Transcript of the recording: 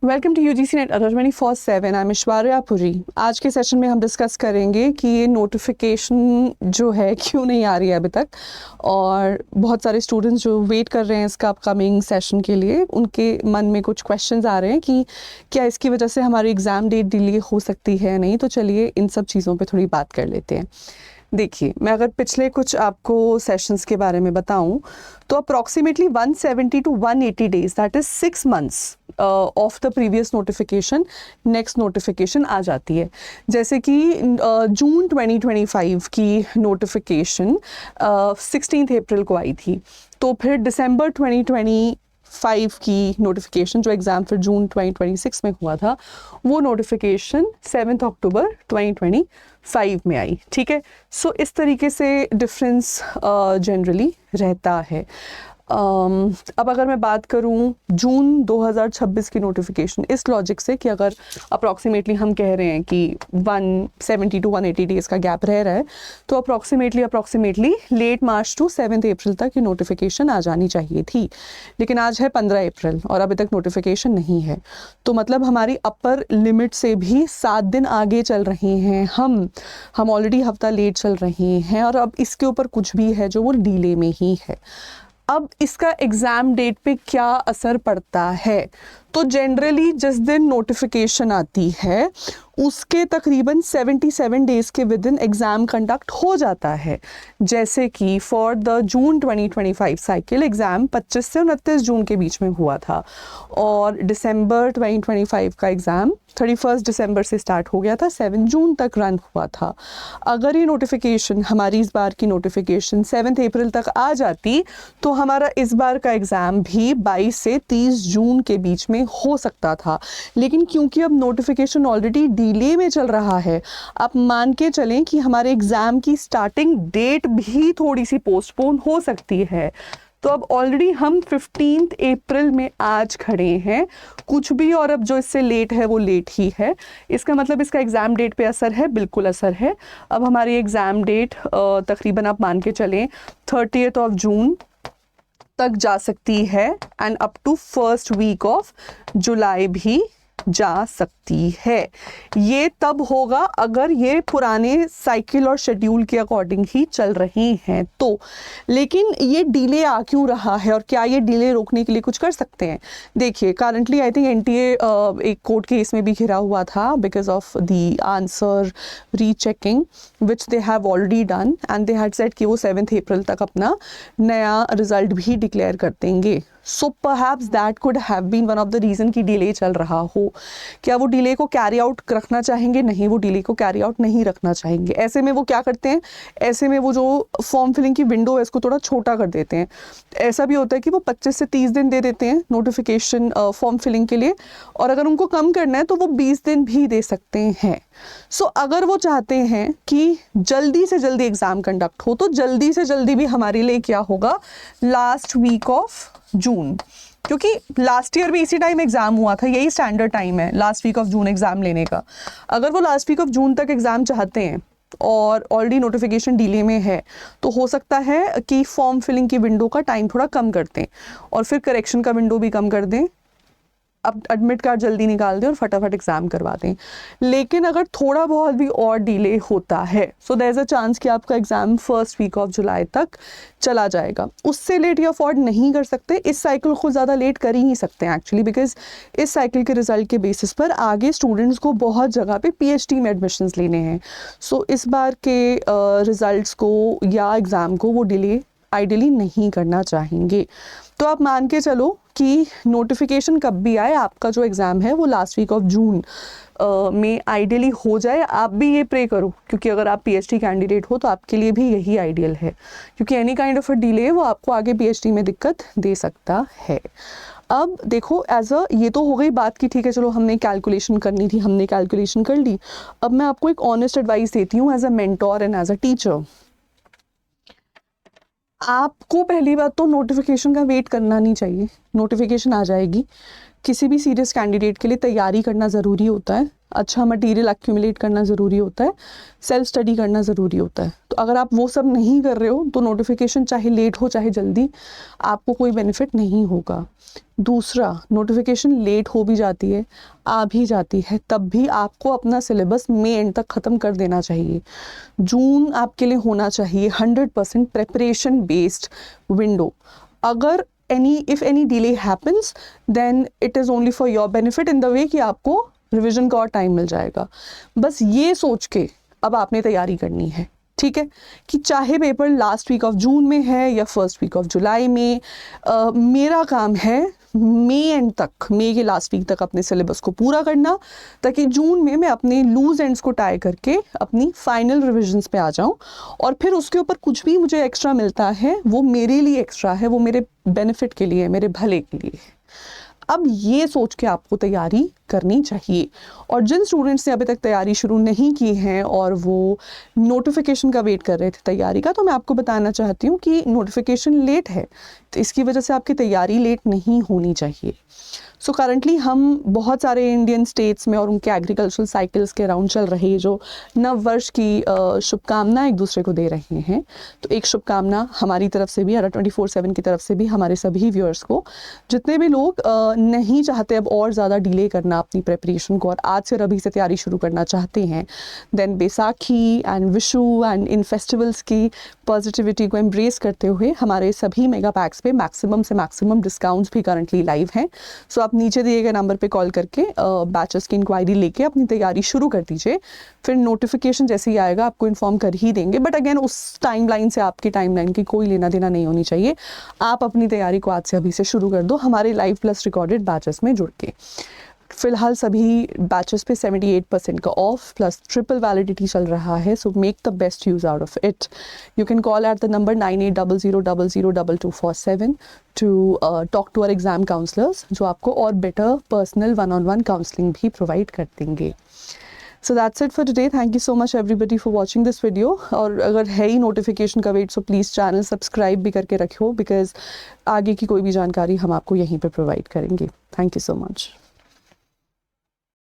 Welcome to UGC NET Adda 24/7। I am Aishwarya Puri. आज के session में हम डिस्कस करेंगे कि ये नोटिफिकेशन जो है क्यों नहीं आ रही है अभी तक, और बहुत सारे स्टूडेंट्स जो वेट कर रहे हैं इसका अपकमिंग सेशन के लिए, उनके मन में कुछ क्वेश्चंस आ रहे हैं कि क्या इसकी वजह से हमारी एग्ज़ाम डेट डिले हो सकती है नहीं। तो चलिए इन सब चीज़ों पर थोड़ी बात कर लेते हैं। देखिए, मैं अगर पिछले कुछ आपको सेशंस के बारे में बताऊं तो approximately 170 to 180 days, that is 6 months of the previous notification next notification आ जाती है। जैसे कि जून 2025 की नोटिफिकेशन 16 अप्रैल को आई थी, तो फिर दिसंबर 2025 की नोटिफिकेशन जो एग्ज़ाम फिर जून 2026 में हुआ था, वो नोटिफिकेशन 7 अक्टूबर 2025 में आई। ठीक है, सो इस तरीके से डिफरेंस जनरली रहता है। अब अगर मैं बात करूं जून 2026 की नोटिफिकेशन, इस लॉजिक से कि अगर अप्रॉक्सीमेटली हम कह रहे हैं कि 170 to 180 डेज़ का गैप रह रहा है, तो अप्रॉक्सीमेटली लेट मार्च टू 7 अप्रैल तक ये नोटिफिकेशन आ जानी चाहिए थी। लेकिन आज है 15 अप्रैल और अभी तक नोटिफिकेशन नहीं है, तो मतलब हमारी अपर लिमिट से भी 7 दिन आगे चल रहे हैं हम ऑलरेडी हफ्ता लेट चल रहे हैं, और अब इसके ऊपर कुछ भी है जो वो डिले में ही है। अब इसका एग्ज़ाम डेट पे क्या असर पड़ता है? तो जनरली जिस दिन नोटिफिकेशन आती है उसके तकरीबन 77 डेज़ के विद इन एग्ज़ाम कंडक्ट हो जाता है। जैसे कि for the June 2025 cycle exam 25 से 29 जून के बीच में हुआ था, और दिसंबर 2025 का एग्ज़ाम 31 दिसंबर से स्टार्ट हो गया था, 7 जून तक रन हुआ था। अगर ये नोटिफिकेशन, हमारी इस बार की नोटिफिकेशन 7 अप्रैल तक आ जाती, तो हमारा इस बार का एग्ज़ाम भी 22 से 30 जून के बीच में हो सकता था। लेकिन क्योंकि अब नोटिफिकेशन ऑलरेडी डिले में चल रहा है, आप मान के चलें कि हमारे एग्ज़ाम की स्टार्टिंग डेट भी थोड़ी सी पोस्टपोन हो सकती है। तो अब ऑलरेडी हम 15 अप्रैल में आज खड़े हैं, कुछ भी और अब जो इससे लेट है वो लेट ही है। इसका मतलब इसका एग्ज़ाम डेट पे असर है, बिल्कुल असर है। अब हमारी एग्ज़ाम डेट तकरीबन आप मान के चलें 30 जून तक जा सकती है, and up to first week of July भी जा सकती है। ये तब होगा अगर ये पुराने साइकिल और शेड्यूल के अकॉर्डिंग ही चल रही हैं तो। लेकिन ये डिले आ क्यों रहा है और क्या ये डिले रोकने के लिए कुछ कर सकते हैं? देखिए, करंटली आई थिंक एनटीए एक कोर्ट केस में भी घिरा हुआ था because of the answer rechecking which they have already done, and they had said कि वो 7 अप्रैल तक अपना नया रिजल्ट भी डिक्लेयर कर देंगे। So perhaps that could have been one of the reason कि डिले चल रहा हो। क्या वो डिले को कैरी आउट रखना चाहेंगे? नहीं, वो डिले को कैरी आउट नहीं रखना चाहेंगे। ऐसे में वो क्या करते हैं, ऐसे में वो जो फॉर्म फिलिंग की विंडो है इसको थोड़ा छोटा कर देते हैं। ऐसा भी होता है कि वो 25 से 30 दिन दे देते हैं नोटिफिकेशन फॉर्म फिलिंग के लिए, और अगर उनको कम करना है तो वो 20 दिन भी दे सकते हैं। सो अगर वो चाहते हैं कि जल्दी से जल्दी एग्ज़ाम कंडक्ट हो, तो जल्दी से जल्दी भी हमारे लिए क्या होगा, लास्ट वीक ऑफ जून, क्योंकि लास्ट ईयर भी इसी टाइम एग्ज़ाम हुआ था, यही स्टैंडर्ड टाइम है last week of June exam लेने का। अगर वो लास्ट वीक ऑफ जून तक एग्ज़ाम चाहते हैं और ऑलरेडी नोटिफिकेशन डिले में है, तो हो सकता है कि फॉर्म फिलिंग की विंडो का टाइम थोड़ा कम कर दें, और फिर करेक्शन का विंडो भी कम कर दें, अब एडमिट कार्ड जल्दी निकाल दें और फटाफट एग्ज़ाम करवा दें। लेकिन अगर थोड़ा बहुत भी और डिले होता है, so there is a chance कि आपका exam first week of July तक चला जाएगा। उससे लेट ये अफोर्ड नहीं कर सकते, इस साइकिल को ज़्यादा लेट कर ही नहीं सकते हैं एक्चुअली, बिकॉज इस साइकिल के रिजल्ट के बेसिस पर आगे स्टूडेंट्स को बहुत जगह पे पीएचडी में एडमिशन्स लेने हैं। सो इस बार के रिज़ल्ट्स को या एग्ज़ाम को वो डिले आइडियली नहीं करना चाहेंगे। तो आप मान के चलो कि नोटिफिकेशन कब भी आए, आपका जो एग्ज़ाम है वो लास्ट वीक ऑफ जून में आइडियली हो जाए। आप भी ये प्रे करो, क्योंकि अगर आप पीएचडी कैंडिडेट हो तो आपके लिए भी यही आइडियल है, क्योंकि any kind of a delay वो आपको आगे पीएचडी में दिक्कत दे सकता है। अब देखो, ये तो हो गई बात की ठीक है चलो हमने कैलकुलेशन करनी थी, हमने कैलकुलेशन कर ली। अब मैं आपको एक ऑनेस्ट एडवाइस देती हूँ as a mentor and as a teacher. आपको पहली बात तो नोटिफिकेशन का वेट करना नहीं चाहिए, नोटिफिकेशन आ जाएगी। किसी भी सीरियस कैंडिडेट के लिए तैयारी करना ज़रूरी होता है, अच्छा मटेरियल एक्यूमुलेट करना ज़रूरी होता है, सेल्फ स्टडी करना ज़रूरी होता है। तो अगर आप वो सब नहीं कर रहे हो तो नोटिफिकेशन चाहे लेट हो चाहे जल्दी, आपको कोई बेनिफिट नहीं होगा। दूसरा, नोटिफिकेशन लेट हो भी जाती है, आ भी जाती है, तब भी आपको अपना सिलेबस मई एंड तक ख़त्म कर देना चाहिए। जून आपके लिए होना चाहिए 100% प्रेपरेशन बेस्ड विंडो। अगर if any delay happens then it is only for your benefit in the way कि आपको रिविजन का और टाइम मिल जाएगा। बस ये सोच के अब आपने तैयारी करनी है, ठीक है, कि चाहे paper last week of June में है या फर्स्ट वीक ऑफ जुलाई में, मेरा काम है मई एंड तक, मई के लास्ट वीक तक अपने सिलेबस को पूरा करना, ताकि जून में मैं अपने लूज एंड्स को टाई करके अपनी फाइनल रिविजन्स पे आ जाऊं, और फिर उसके ऊपर कुछ भी मुझे एक्स्ट्रा मिलता है वो मेरे लिए एक्स्ट्रा है, वो मेरे बेनिफिट के लिए, मेरे भले के लिए है। अब ये सोच के आपको तैयारी करनी चाहिए। और जिन स्टूडेंट्स ने अभी तक तैयारी शुरू नहीं की है और वो नोटिफिकेशन का वेट कर रहे थे तैयारी का, तो मैं आपको बताना चाहती हूँ कि नोटिफिकेशन लेट है तो इसकी वजह से आपकी तैयारी लेट नहीं होनी चाहिए। सो करंटली हम बहुत सारे इंडियन स्टेट्स में और उनके एग्रीकल्चरल साइकिल्स के अराउंड चल रहे जो नव वर्ष की शुभकामनाएं एक दूसरे को दे रहे हैं। तो एक शुभकामना हमारी तरफ से भी, अरा 24/7 की तरफ से भी हमारे सभी व्यूअर्स को, जितने भी लोग नहीं चाहते अब और ज़्यादा डिले करना अपनी प्रेपरेशन को और आज से अभी से तैयारी शुरू करना चाहते हैं, then Baisakhi and Vishu and इन फेस्टिवल्स की पॉजिटिविटी को एम्ब्रेस करते हुए हमारे सभी मेगा पैक्स पे मैक्सिमम से मैक्सिमम डिस्काउंट्स भी करंटली लाइव हैं। सो आप नीचे दिए गए नंबर पे कॉल करके बैचेस की इंक्वायरी लेके अपनी तैयारी शुरू कर दीजिए। फिर नोटिफिकेशन जैसे ही आएगा आपको इन्फॉर्म कर ही देंगे, बट अगेन उस टाइमलाइन से आपकी टाइमलाइन की कोई लेना देना नहीं होनी चाहिए। आप अपनी तैयारी को आज से अभी से शुरू कर दो हमारे लाइव प्लस रिकॉर्डेड बैचेस में जुड़ के। फिलहाल सभी बैचेस पे 78% का ऑफ प्लस ट्रिपल वैलिडिटी चल रहा है, so make the best use out of it. You can call at the number 9800002247 to talk to our exam counsellors, जो आपको और बेटर पर्सनल 1-on-1 काउंसलिंग भी प्रोवाइड कर देंगे। So that's it for today. Thank you so much everybody for watching this video. और अगर है ही नोटिफिकेशन का wait, so please channel subscribe भी करके रखो, बिकॉज आगे की कोई भी जानकारी हम आपको यहीं पे प्रोवाइड करेंगे। Thank you so much.